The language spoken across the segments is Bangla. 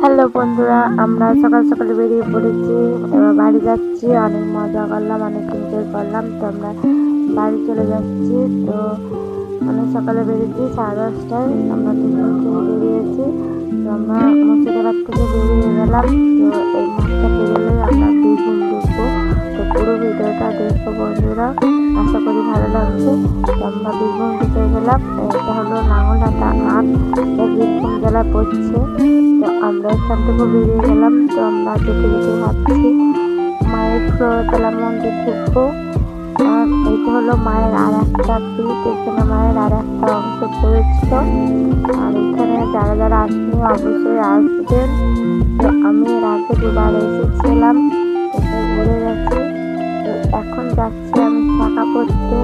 হ্যালো বন্ধুরা, আমরা সকাল সকাল বেরিয়ে পড়েছি। এবার বাড়ি যাচ্ছি। অনেক মজা করলাম, অনেক এনজয় করলাম। তো আমরা বাড়ি চলে যাচ্ছি। তো অনেক সকালে বেরিয়েছি, 10:30টায় আমরা টিফিন খেয়ে বেরিয়েছি। তো আমরা মুর্শিদাবাদ থেকে বেরিয়ে গেলাম। তো এই মাঠটা পেরোলেই আমরা বীরভূম ঢুকবো। তো পুরো ভিডিওটা দেখবো বন্ধুরা, আশা করি ভালো লাগবে। তো আমরা বীরভূম ঢুকে গেলাম। এটা হলো লাঙ্গলহাটা হাট, বীরভূম জেলায় পড়ছে। তো আমরা এখান থেকে বেরিয়ে গেলাম। তো আমরা যেতে যেতে ভাবছি মায়ের প্রতলা মন্দির ঢুকবো। আর এটা হলো মায়ের আর একটা পিঠ, এখানে মায়ের আর একটা অংশ পড়েছিল। আর এখানে যারা যারা আসেনি অবশ্যই আসবেন। তো আমি এর আগে দুবার এসেছিলাম, এসে ঘুরে গেছি। তো এখন যাচ্ছি আমি শাখা পড়তে,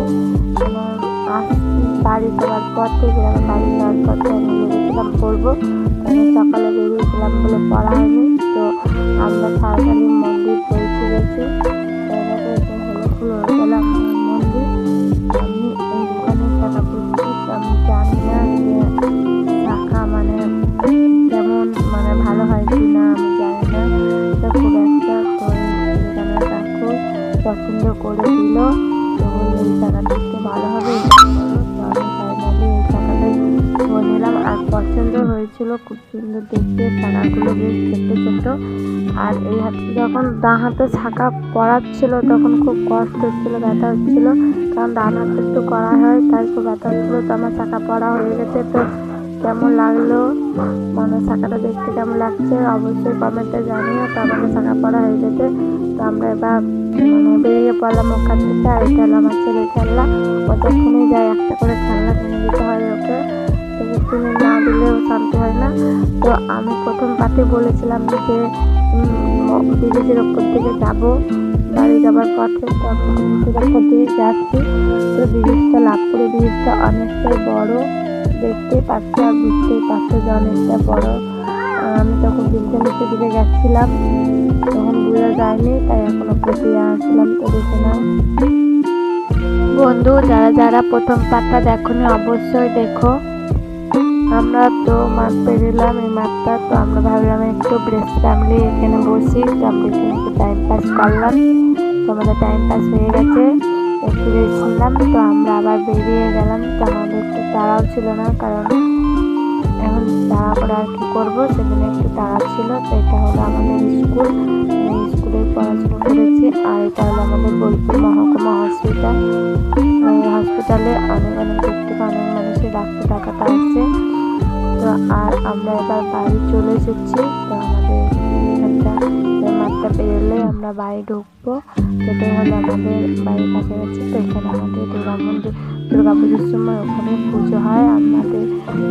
আসছি বাড়ি যাওয়ার পথে, গ্রামের বাড়ি যাওয়ার পথে আমি ভেবেছিলাম পড়বো। আমি সকালে বেরিয়েছিলাম বলে পড়া হয়নি। তো আমরা সাঁওতালি মন্দির পৌঁছে গেছি। হলো মন্দির। আমি এইখানে শাখা পড়ছি। তো আমি জানি না যে শাখা কেমন ভালো হয় কি না, আমি জানি না। তো খুব একটা তো এখানে কাকু পছন্দ করে দিল। তো এই শাখাটা একটু ভালো হবে, তো আমি ফাইনালি এই শাখাটাই নিলাম। আর পছন্দ হয়েছিল, খুব সুন্দর দেখতে। শাখাগুলো বেশ ছোট ছোট। আর এই হাতে যখন ডান হাতে শাখা পড়াচ্ছিল তখন খুব কষ্ট হচ্ছিল, ব্যথা হচ্ছিল। কারণ ডান হাতে একটু করা হয়, তাই খুব ব্যথা হচ্ছিল। তো আমার শাখা পড়া হয়ে গেছে। তো কেমন লাগলো, শাখাটা দেখতে কেমন লাগছে অবশ্যই কমেন্টে জানিও। তো আমাদের শাখা পড়া হয়ে গেছে। তো আমরা এবার বেরিয়ে পড়লাম ওখান থেকে। আর এটা হলো আমার ছেলে খেলনা। ও যখনই যায় একটা করে খেলনা কিনে দিতে হয় ওকে, কিনে না দিলেও শান্তি হয় না। তো আমি প্রথম পাতে বলেছিলাম যে ব্রিজের ওপর থেকে যাবো বাড়ি যাবার পথে। তো আমি ব্রিজের ওপর দিয়ে যাচ্ছি। তো ব্রিজটা লাভপুরে ব্রিজটা অনেকটাই বড়, দেখতে পাচ্ছি আর বুঝতেই পারছো যে অনেকটা বড়। আমি তখন ব্রিজের নিচে দিকে গেছিলাম, তখন বোঝা যায়নি, তাই এখন ওপর দিয়ে আসলাম। তো দেখে নাও বন্ধু, যারা যারা প্রথম পাটটা দেখোনি অবশ্যই দেখো। আমরা তো মাঠ পেরিলাম এই মাঠটা। তো আমরা ভাবলাম একটু ব্রেস্ট ফ্যামিলি এখানে বসি। তো আমরা এখানে একটু টাইম পাস করলাম। তো আমাদের টাইম পাস হয়ে গেছে, একটু রেস্ট নিলাম। তো আমরা আবার বেরিয়ে গেলাম। তো আমাদের একটু তাড়াও ছিল না, কারণ এখন তাড়া করে আর কি করবো, সেদিনে একটু তাড়া ছিল। তো এটা হলো আমাদের স্কুল, আমি স্কুলে পড়াশোনা করেছি। আর এটা হলো আমাদের বোলপুর মহকুমা হসপিটাল। এই হসপিটালে অনেক অনেক দূর থেকে অনেক মানুষের ডাক্তার দেখাতে আসছে। তো আর আমরা এবার বাড়ি চলে এসেছি। তো আমাদের মাঠটা পেরোলে আমরা বাড়ি ঢুকবো। সেটাই হলো আমাদের বাড়ির কাছাকাছি। তো এখানে আমাদের দুর্গা পুজোর সময় ওখানে পুজো হয়। আমাদের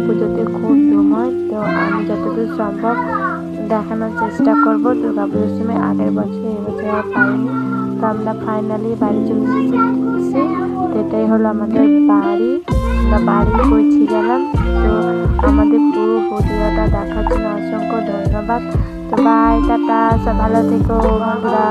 পুজোতে খুব ধুম হয়। তো আমি যতদূর সম্ভব দেখানোর চেষ্টা করবো দুর্গা পুজোর সময়। আগের বছর এবছর আর পাইনি। তো আমরা ফাইনালি বাড়ি চলে এসেছি। তো এটাই হলো আমাদের বাড়ি, আমরা বাড়ি পৌঁছে গেলাম। তো আমাদের পুরো ভিডিওটা দেখার জন্য অসংখ্য ধন্যবাদ। তো বাই, টাটা, সব ভালো থেকো বন্ধুরা।